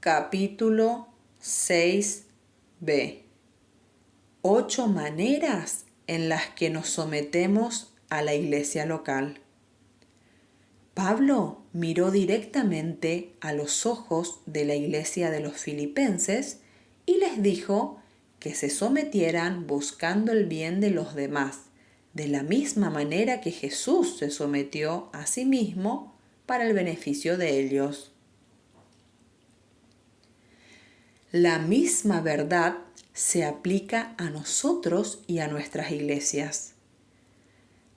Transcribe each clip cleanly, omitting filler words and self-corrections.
Capítulo 6b. 8 maneras en las que nos sometemos a la iglesia local. Pablo miró directamente a los ojos de la iglesia de los filipenses y les dijo que se sometieran buscando el bien de los demás, de la misma manera que Jesús se sometió a sí mismo para el beneficio de ellos. La misma verdad se aplica a nosotros y a nuestras iglesias.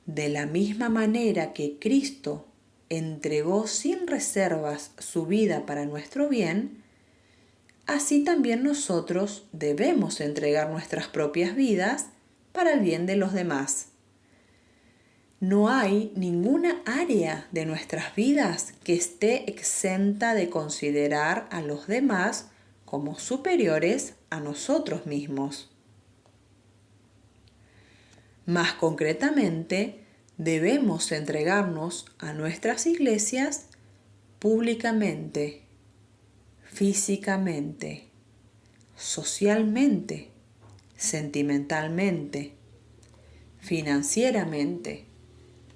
De la misma manera que Cristo entregó sin reservas su vida para nuestro bien, así también nosotros debemos entregar nuestras propias vidas para el bien de los demás. No hay ninguna área de nuestras vidas que esté exenta de considerar a los demás como superiores a nosotros mismos. Más concretamente, debemos entregarnos a nuestras iglesias públicamente, físicamente, socialmente, sentimentalmente, financieramente,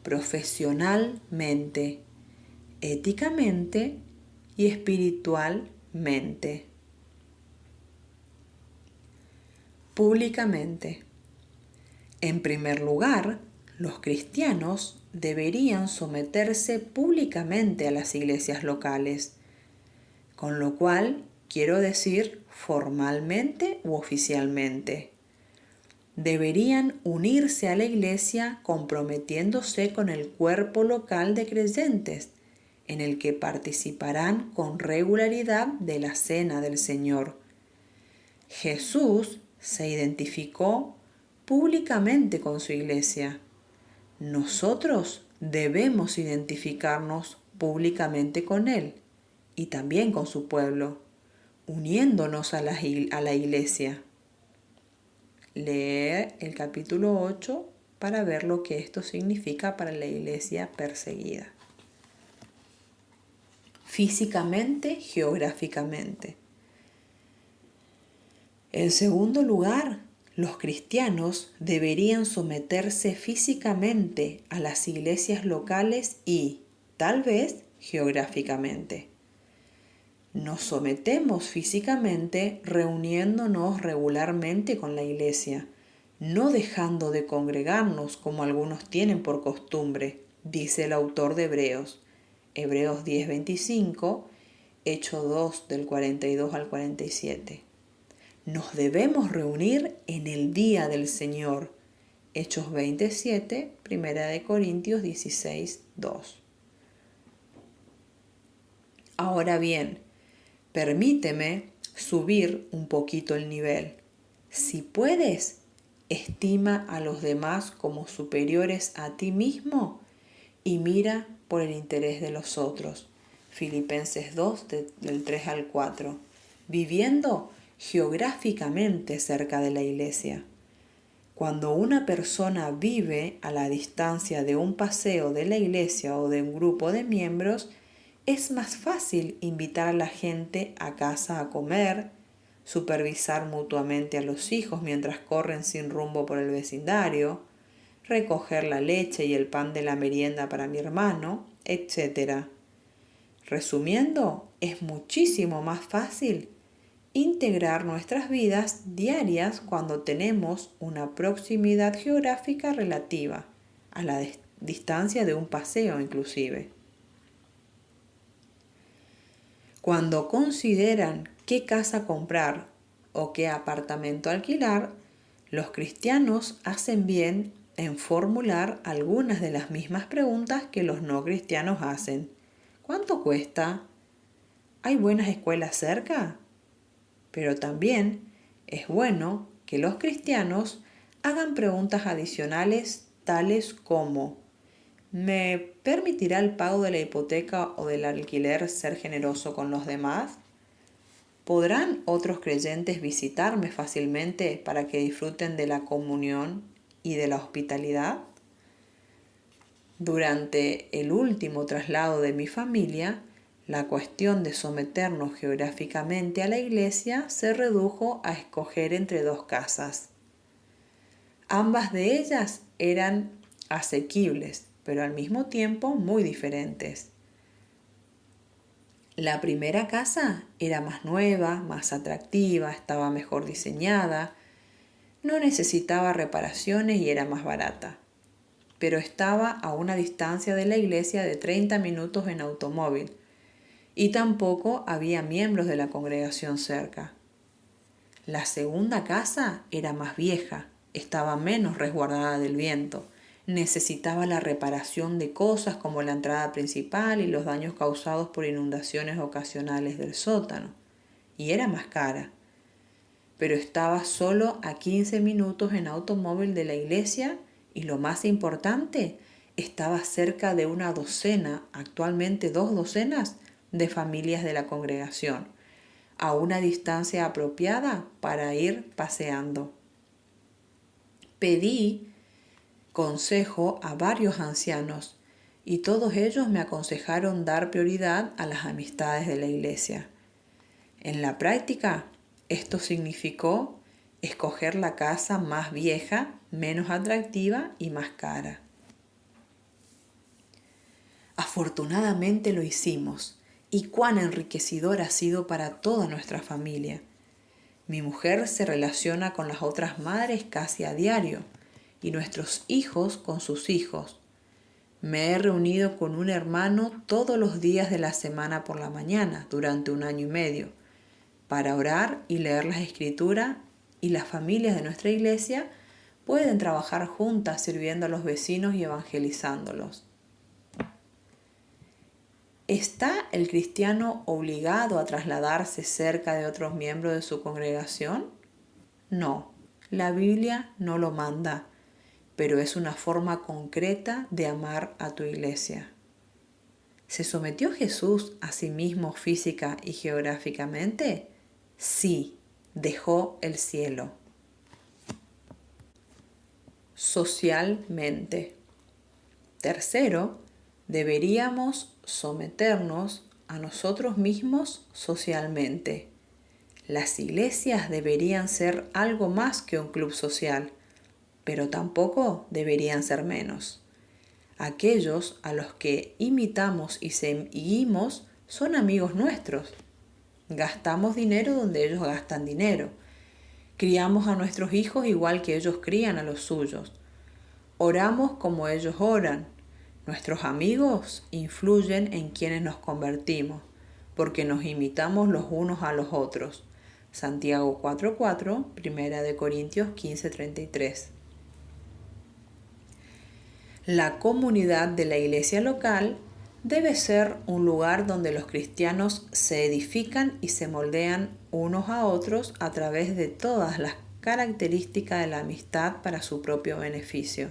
profesionalmente, éticamente y espiritualmente. Públicamente. En primer lugar, los cristianos deberían someterse públicamente a las iglesias locales, con lo cual quiero decir formalmente u oficialmente. Deberían unirse a la iglesia comprometiéndose con el cuerpo local de creyentes, en el que participarán con regularidad de la cena del Señor. Jesús se identificó públicamente con su iglesia. Nosotros debemos identificarnos públicamente con Él y también con su pueblo, uniéndonos a la iglesia. Lee el capítulo 8 para ver lo que esto significa para la iglesia perseguida. Físicamente, geográficamente. En segundo lugar, los cristianos deberían someterse físicamente a las iglesias locales y, tal vez, geográficamente. Nos sometemos físicamente reuniéndonos regularmente con la iglesia, no dejando de congregarnos como algunos tienen por costumbre, dice el autor de Hebreos. Hebreos 10:25, Hechos 2 del 42 al 47. Nos debemos reunir en el día del Señor. Hechos 27, 1 Corintios 16, 2. Ahora bien, permíteme subir un poquito el nivel. Si puedes, estima a los demás como superiores a ti mismo y mira por el interés de los otros. Filipenses 2, del 3 al 4. Viviendo geográficamente cerca de la iglesia. Cuando una persona vive a la distancia de un paseo de la iglesia o de un grupo de miembros, es más fácil invitar a la gente a casa a comer, supervisar mutuamente a los hijos mientras corren sin rumbo por el vecindario, recoger la leche y el pan de la merienda para mi hermano, etc. Resumiendo, es muchísimo más fácil integrar nuestras vidas diarias cuando tenemos una proximidad geográfica relativa, a la distancia de un paseo inclusive. Cuando consideran qué casa comprar o qué apartamento alquilar, los cristianos hacen bien en formular algunas de las mismas preguntas que los no cristianos hacen. ¿Cuánto cuesta? ¿Hay buenas escuelas cerca? Pero también es bueno que los cristianos hagan preguntas adicionales tales como: ¿me permitirá el pago de la hipoteca o del alquiler ser generoso con los demás? ¿Podrán otros creyentes visitarme fácilmente para que disfruten de la comunión y de la hospitalidad? Durante el último traslado de mi familia, la cuestión de someternos geográficamente a la iglesia se redujo a escoger entre dos casas. Ambas de ellas eran asequibles, pero al mismo tiempo muy diferentes. La primera casa era más nueva, más atractiva, estaba mejor diseñada, no necesitaba reparaciones y era más barata, pero estaba a una distancia de la iglesia de 30 minutos en automóvil y tampoco había miembros de la congregación cerca. La segunda casa era más vieja, estaba menos resguardada del viento, necesitaba la reparación de cosas como la entrada principal y los daños causados por inundaciones ocasionales del sótano, y era más cara. Pero estaba solo a 15 minutos en automóvil de la iglesia y lo más importante, estaba cerca de una docena, actualmente 2 docenas, de familias de la congregación, a una distancia apropiada para ir paseando. Pedí consejo a varios ancianos y todos ellos me aconsejaron dar prioridad a las amistades de la iglesia. En la práctica, esto significó escoger la casa más vieja, menos atractiva y más cara. Afortunadamente lo hicimos, y cuán enriquecedor ha sido para toda nuestra familia. Mi mujer se relaciona con las otras madres casi a diario, y nuestros hijos con sus hijos. Me he reunido con un hermano todos los días de la semana por la mañana durante 1 año y medio, para orar y leer las Escrituras, y las familias de nuestra iglesia pueden trabajar juntas sirviendo a los vecinos y evangelizándolos. ¿Está el cristiano obligado a trasladarse cerca de otros miembros de su congregación? No, la Biblia no lo manda, pero es una forma concreta de amar a tu iglesia. ¿Se sometió Jesús a sí mismo física y geográficamente? Sí, dejó el cielo. Socialmente. Tercero, deberíamos someternos a nosotros mismos socialmente. Las iglesias deberían ser algo más que un club social, pero tampoco deberían ser menos. Aquellos a los que imitamos y seguimos son amigos nuestros. Gastamos dinero donde ellos gastan dinero. Criamos a nuestros hijos igual que ellos crían a los suyos. Oramos como ellos oran. Nuestros amigos influyen en quienes nos convertimos, porque nos imitamos los unos a los otros. Santiago 4:4, 1 Corintios 15:33. La comunidad de la iglesia local debe ser un lugar donde los cristianos se edifican y se moldean unos a otros a través de todas las características de la amistad para su propio beneficio.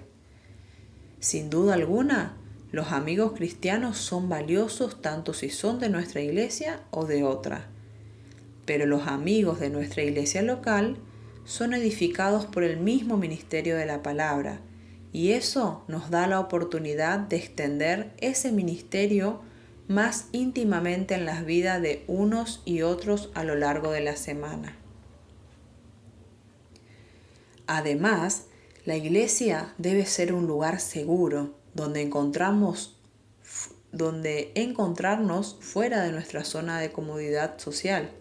Sin duda alguna, los amigos cristianos son valiosos tanto si son de nuestra iglesia o de otra. Pero los amigos de nuestra iglesia local son edificados por el mismo ministerio de la palabra, y eso nos da la oportunidad de extender ese ministerio más íntimamente en las vidas de unos y otros a lo largo de la semana. Además, la iglesia debe ser un lugar seguro donde encontrarnos fuera de nuestra zona de comodidad social.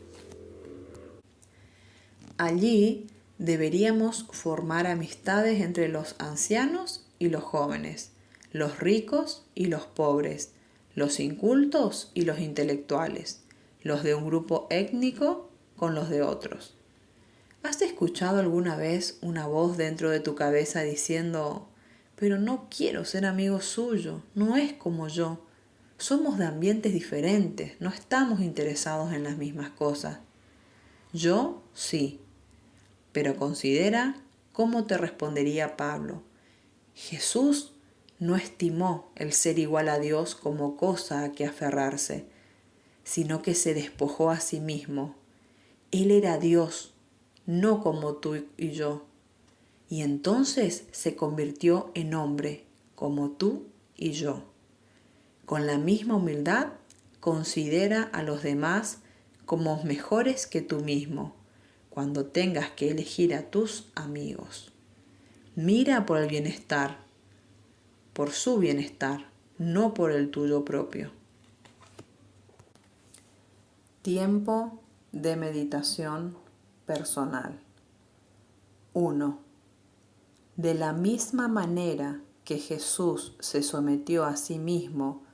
Allí deberíamos formar amistades entre los ancianos y los jóvenes, los ricos y los pobres, los incultos y los intelectuales, los de un grupo étnico con los de otros. ¿Has escuchado alguna vez una voz dentro de tu cabeza diciendo: pero no quiero ser amigo suyo, no es como yo, somos de ambientes diferentes, no estamos interesados en las mismas cosas? Yo sí, pero considera cómo te respondería Pablo. Jesús no estimó el ser igual a Dios como cosa a que aferrarse, sino que se despojó a sí mismo. Él era Dios, no como tú y yo, y entonces se convirtió en hombre, como tú y yo. Con la misma humildad considera a los demás como mejores que tú mismo cuando tengas que elegir a tus amigos. Mira por el bienestar, por su bienestar, no por el tuyo propio. Tiempo de meditación personal. 1. De la misma manera que Jesús se sometió a sí mismo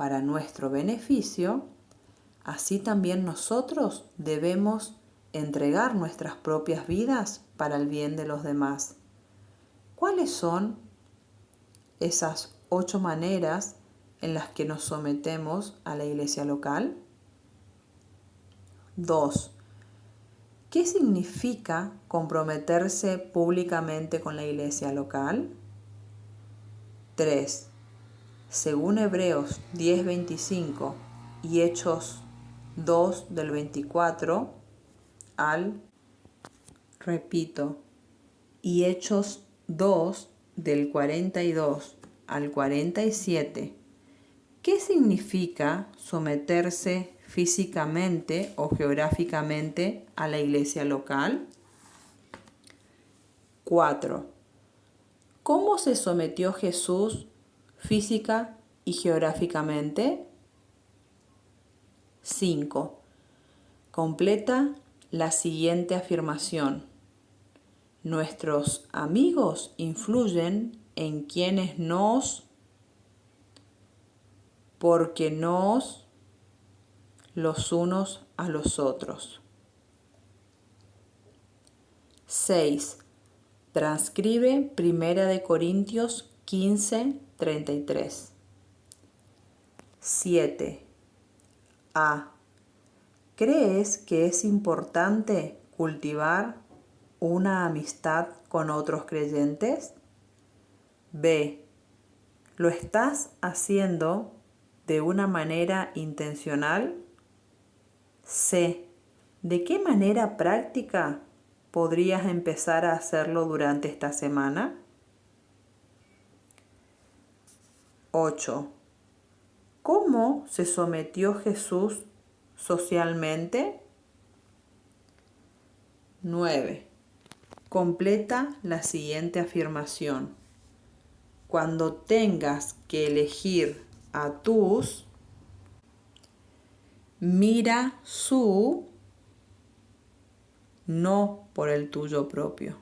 para nuestro beneficio, así también nosotros debemos entregar nuestras propias vidas para el bien de los demás. ¿Cuáles son esas 8 maneras en las que nos sometemos a la iglesia local? 2. ¿Qué significa comprometerse públicamente con la iglesia local? 3. Según Hebreos 10:25 y Hechos 2 del 24 al, y Hechos 2 del 42 al 47, ¿qué significa someterse físicamente o geográficamente a la iglesia local? 4. ¿Cómo se sometió Jesús física y geográficamente? 5. Completa la siguiente afirmación. Nuestros amigos influyen en quienes porque nos los unos a los otros. 6. Transcribe 1 Corintios 15:33. 7. A. ¿Crees que es importante cultivar una amistad con otros creyentes? B. ¿Lo estás haciendo de una manera intencional? C. ¿De qué manera práctica podrías empezar a hacerlo durante esta semana? 8. ¿Cómo se sometió Jesús socialmente? 9. Completa la siguiente afirmación. Cuando tengas que elegir a tus, mira su, no por el tuyo propio.